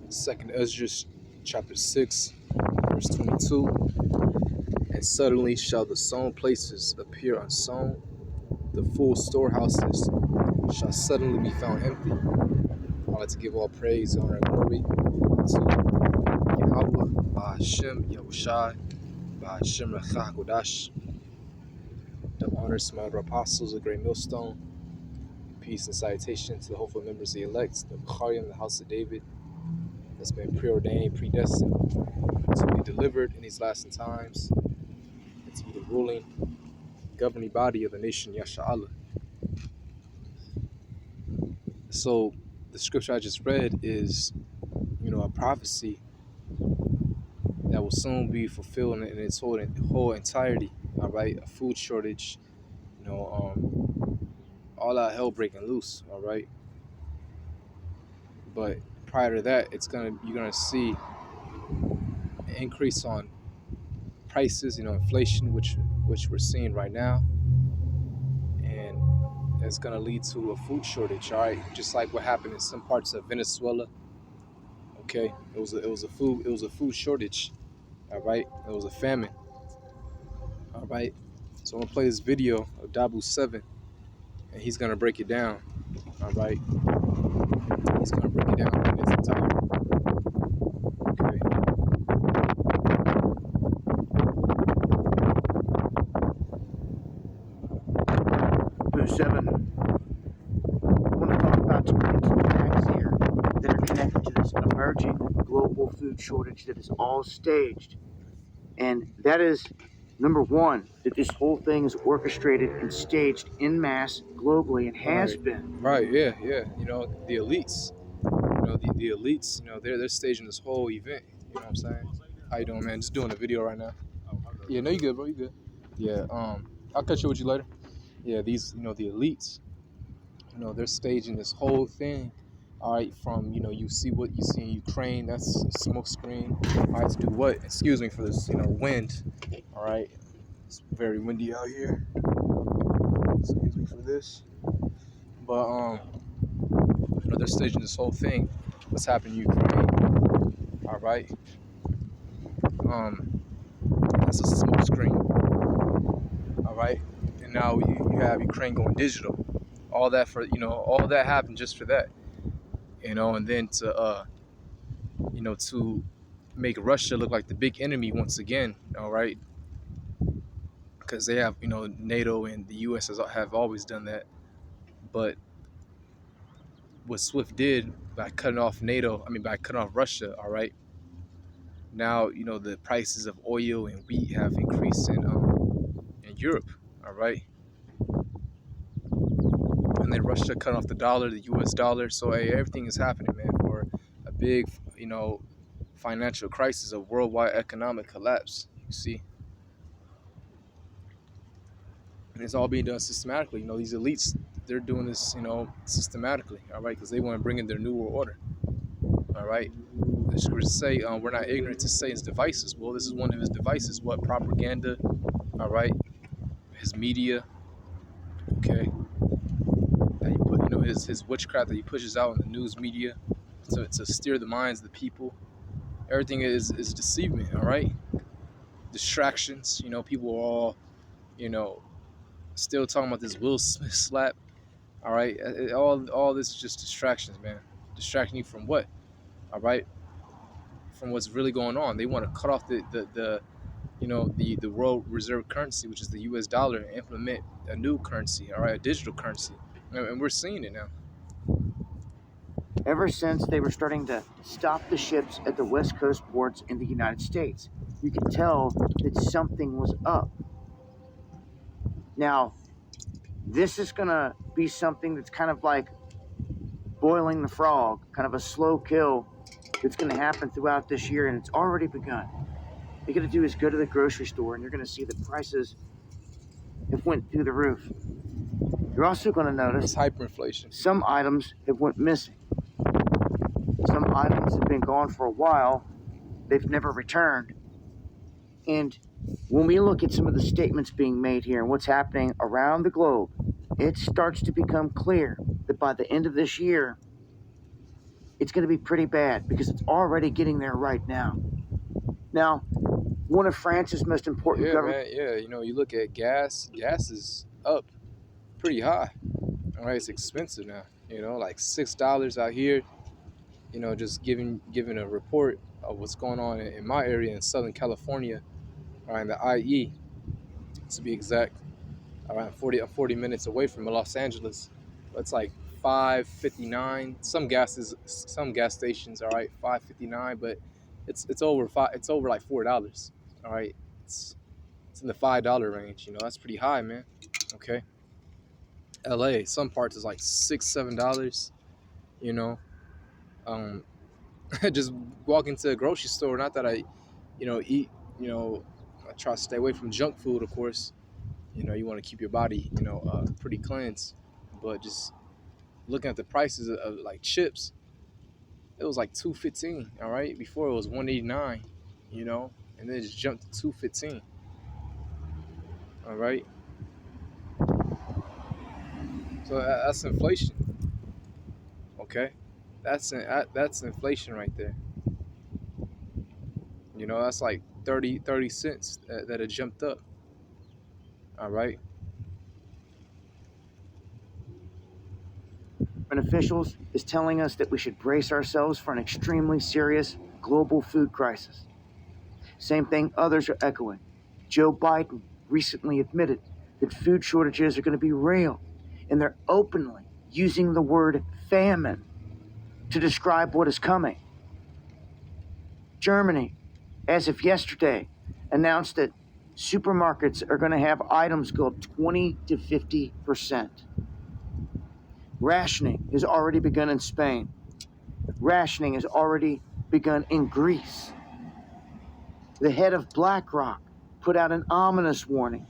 Second Ezra chapter 6, verse 22. And suddenly shall the sown places appear unsown, the full storehouses shall suddenly be found empty. I like to give all praise, honor, and glory to Yahweh, Ba'ashem, Yahushai, Ba'ashem Rachah Kodash, the honored small apostles, the great millstone. Peace and salutation to the hopeful members of the elect, the B'charim, the house of David, that's been preordained, predestined to be delivered in these last times, and to be the ruling, governing body of the nation, Yasha'Allah. So the scripture I just read is, a prophecy that will soon be fulfilled in its whole entirety. All right, a food shortage, all out hell breaking loose. All right, but prior to that, you're gonna see an increase on prices, inflation, which we're seeing right now, and it's gonna lead to a food shortage. All right, just like what happened in some parts of Venezuela. Okay, it was a food shortage. All right, it was a famine. All right, so I'm gonna play this video of Dabu 7, and he's gonna break it down. All right, he's gonna break it down in its entirety. Okay. Boo 7. I want to talk about some facts here that are connected to this emerging global food shortage that is all staged. And that is, number one, that this whole thing is orchestrated and staged en masse globally and has been. Right, yeah. The elites, the elites, they're staging this whole event. You know what I'm saying? How you doing, man? Just doing a video right now. Yeah, no, you good, bro. You good. Yeah, I'll catch up with you later. Yeah, these, the elites, they're staging this whole thing. All right, from, you see what you see in Ukraine, that's a smoke screen. All right, to do what? Excuse me for this, wind. All right, it's very windy out here. Excuse me for this. But, they're staging this whole thing. What's happening in Ukraine? All right. That's a smoke screen. All right. And now you have Ukraine going digital. All that all that happened just for that. And then to make Russia look like the big enemy once again. All right. Because they have, NATO and the U.S. have always done that. But what SWIFT did by cutting off Russia, all right, now, the prices of oil and wheat have increased in Europe, all right? And then Russia cut off the dollar, the U.S. dollar. So, hey, everything is happening, man, for a big, financial crisis, a worldwide economic collapse, you see? And it's all being done systematically. These elites, they're doing this, systematically, all right? Because they want to bring in their new world order, all right? The scriptures say we're not ignorant to Satan's devices. Well, this is one of his devices. What? Propaganda, all right? His media, okay? That he put, his witchcraft that he pushes out in the news media to steer the minds of the people. Everything is deceiving, all right? Distractions, people are all, still talking about this Will Smith slap, all right? All this is just distractions, man. Distracting you from what? All right? From what's really going on. They want to cut off the world reserve currency, which is the U.S. dollar, and implement a new currency, all right, a digital currency. And we're seeing it now. Ever since they were starting to stop the ships at the West Coast ports in the United States, you could tell that something was up. Now, this is going to be something that's kind of like boiling the frog, kind of a slow kill that's going to happen throughout this year, and it's already begun. All you got to do is go to the grocery store, and you're going to see the prices have went through the roof. You're also going to notice it's hyperinflation. Some items have went missing. Some items have been gone for a while. They've never returned. And when we look at some of the statements being made here and what's happening around the globe, it starts to become clear that by the end of this year, it's going to be pretty bad because it's already getting there right now. Now, one of France's most important Yeah, government. man. Yeah, you look at gas. Gas is up pretty high. All right, it's expensive now. Like $6 out here. Just giving a report of what's going on in my area in Southern California, or in the IE, to be exact. Around 40 minutes away from Los Angeles. It's like 5.59. Some gas stations, all right, 5.59, but it's over five. It's over like $4. All right, it's in the $5 range. That's pretty high, man. Okay, LA, some parts is like $6, $7. You know, um, just walk into a grocery store. Not that I, eat. I try to stay away from junk food, of course. You want to keep your body, pretty cleansed. But just looking at the prices of like chips, it was like 215. All right, before it was 189. And then it just jumped to 215. All right, so that's inflation. Okay, that's inflation right there. That's like 30 cents that it jumped up. All right. Officials is telling us that we should brace ourselves for an extremely serious global food crisis. Same thing others are echoing. Joe Biden recently admitted that food shortages are going to be real, and they're openly using the word famine to describe what is coming. Germany, as of yesterday, announced that supermarkets are going to have items go up 20 to 50%. Rationing has already begun in Spain. Rationing has already begun in Greece. The head of BlackRock put out an ominous warning,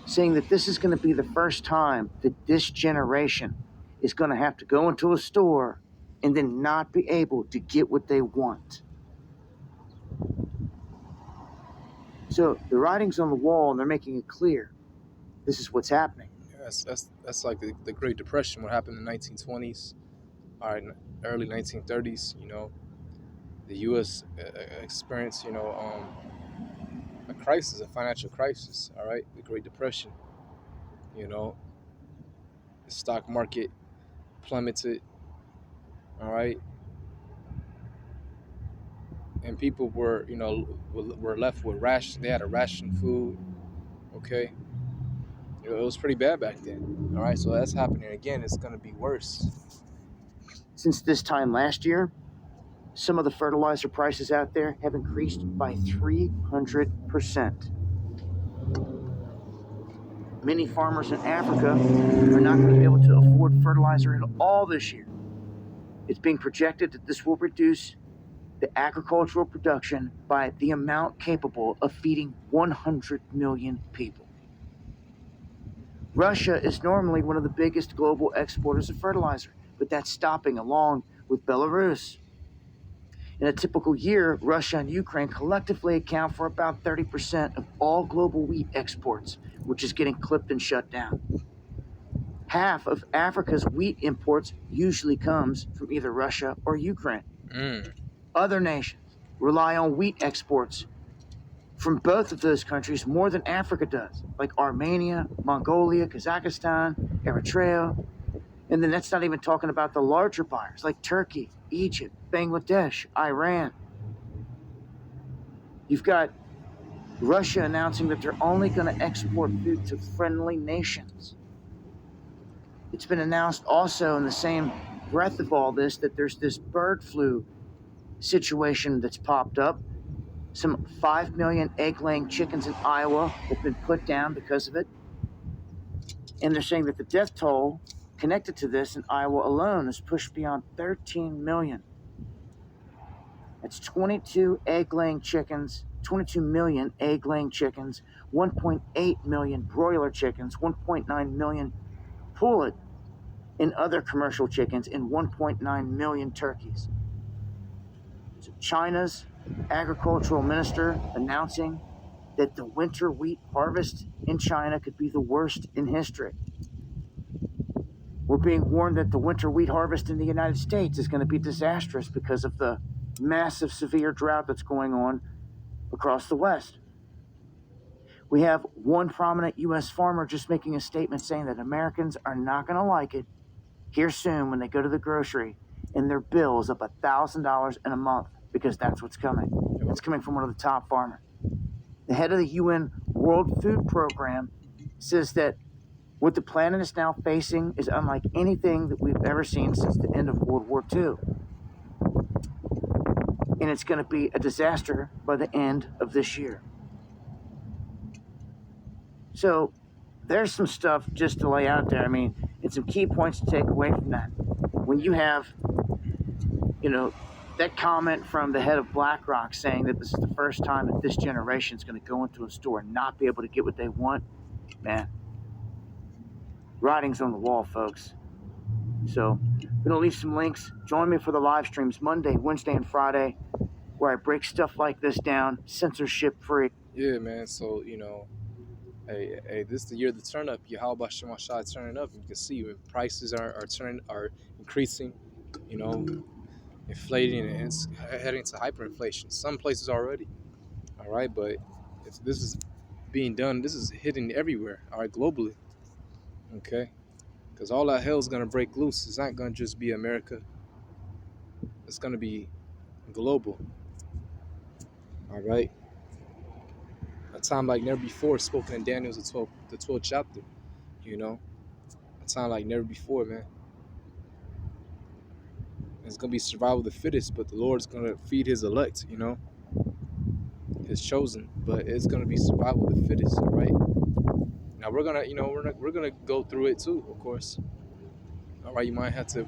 saying that this is going to be the first time that this generation is going to have to go into a store and then not be able to get what they want. So the writing's on the wall, and they're making it clear. This is what's happening. Yes, that's like the Great Depression. What happened in the 1920s, all right, early 1930s. The U.S. experienced, a crisis, a financial crisis. All right, the Great Depression. The stock market plummeted. All right, and people were left with ration. They had to ration food. Okay, it was pretty bad back then. All right, so that's happening again. It's going to be worse. Since this time last year, some of the fertilizer prices out there have increased by 300%. Many farmers in Africa are not going to be able to afford fertilizer at all this year. It's being projected that this will reduce the agricultural production by the amount capable of feeding 100 million people. Russia is normally one of the biggest global exporters of fertilizer, but that's stopping along with Belarus. In a typical year, Russia and Ukraine collectively account for about 30% of all global wheat exports, which is getting clipped and shut down. Half of Africa's wheat imports usually comes from either Russia or Ukraine. Other nations rely on wheat exports from both of those countries more than Africa does, like Armenia, Mongolia, Kazakhstan, Eritrea. And then that's not even talking about the larger buyers like Turkey, Egypt, Bangladesh, Iran. You've got Russia announcing that they're only going to export food to friendly nations. It's been announced also in the same breath of all this that there's this bird flu situation that's popped up. Some 5 million egg-laying chickens in Iowa have been put down because of it. And they're saying that the death toll connected to this in Iowa alone is pushed beyond 13 million. That's 22 million egg-laying chickens, 1.8 million broiler chickens, 1.9 million pullet and other commercial chickens, and 1.9 million turkeys. So China's agricultural minister announcing that the winter wheat harvest in China could be the worst in history. We're being warned that the winter wheat harvest in the United States is going to be disastrous because of the massive severe drought that's going on across the West. We have one prominent U.S. farmer just making a statement saying that Americans are not going to like it here soon when they go to the grocery and their bill is up $1,000 in a month because that's what's coming. It's coming from one of the top farmers. The head of the UN World Food Program says that what the planet is now facing is unlike anything that we've ever seen since the end of World War II. And it's going to be a disaster by the end of this year. So there's some stuff just to lay out there. I mean, and some key points to take away from that. When you have, that comment from the head of BlackRock saying that this is the first time that this generation is going to go into a store and not be able to get what they want, man, writing's on the wall, folks. So I'm going to leave some links. Join me for the live streams Monday, Wednesday, and Friday, where I break stuff like this down, censorship free. Yeah, man. So, hey, this is the year of the turn up. Yahweh Shem Shai turning up. You can see when prices are increasing, inflating, and it's heading to hyperinflation. Some places already. All right, but if this is being done, this is hitting everywhere. All right, globally. Okay, because all that hell is gonna break loose. It's not gonna just be America. It's gonna be global. All right. A time like never before, spoken in Daniel's the 12th chapter. A time like never before, man. It's gonna be survival of the fittest, but the Lord's gonna feed His elect, His chosen. But it's gonna be survival of the fittest, all right. Now we're gonna, we're gonna go through it too, of course. All right, you might have to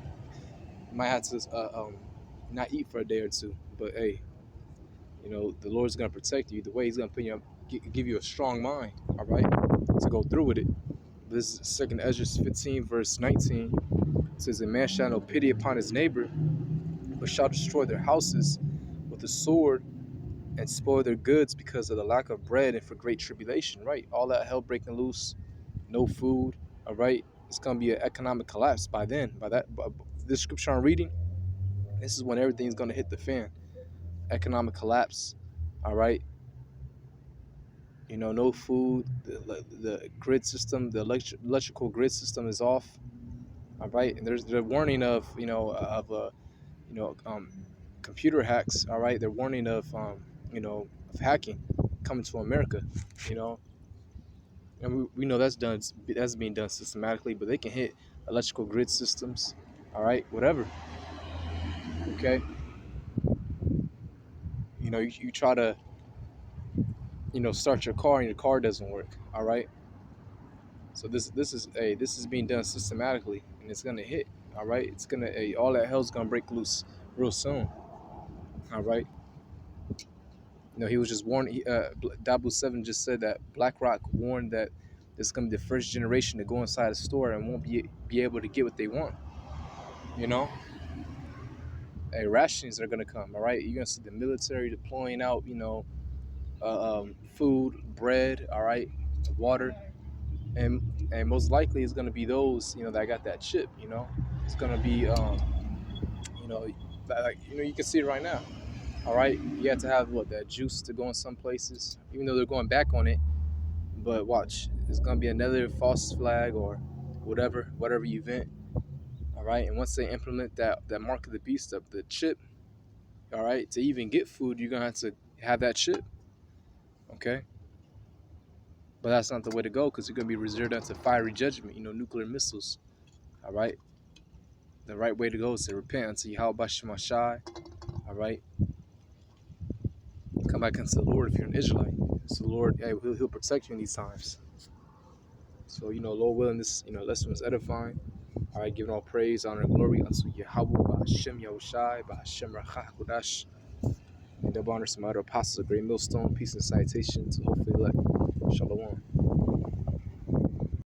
not eat for a day or two, but hey, the Lord's gonna protect you. The way He's gonna give you a strong mind, all right, to go through with it. This is 2 Ezra 15, verse 19. It says, "A man shall have no pity upon his neighbor, but shall destroy their houses with the sword and spoil their goods because of the lack of bread and for great tribulation." Right? All that hell breaking loose, no food. All right, it's gonna be an economic collapse by then. By this scripture I'm reading, this is when everything's gonna hit the fan. Economic collapse. All right. No food. The grid system, the electrical grid system is off. All right, and there's the warning of computer hacks. All right, they're warning of of hacking coming to America. And we know that's being done systematically, but they can hit electrical grid systems. All right, whatever. Okay, you try to start your car and your car doesn't work. All right. So this is being done systematically, and it's gonna hit. All right, it's gonna all that hell's gonna break loose real soon. All right. He was just warned. Dabu 7 just said that BlackRock warned that this is gonna be the first generation to go inside a store and won't be able to get what they want. Rationings are gonna come. All right, you're gonna see the military deploying out. Food, bread. All right, water. And most likely it's gonna be those that got that chip. It's gonna be you can see it right now. All right, you have to have that juice to go in some places, even though they're going back on it. But watch, it's gonna be another false flag or whatever event. All right, and once they implement that mark of the beast of the chip, all right, to even get food, you're gonna have to have that chip. Okay. But that's not the way to go, because you're going to be reserved unto fiery judgment, nuclear missiles. All right? The right way to go is to repent unto Yahweh Shem Shai. All right? Come back unto the Lord if you're an Israelite. So the Lord, he'll protect you in these times. So, Lord willing, this, lesson was edifying. All right, giving all praise, honor, and glory unto Yahweh, Hashem Yahushai, Hashem Rachah Kodash. And double honor some other apostles, a great millstone, peace and citation to hopefully elect. Shalom.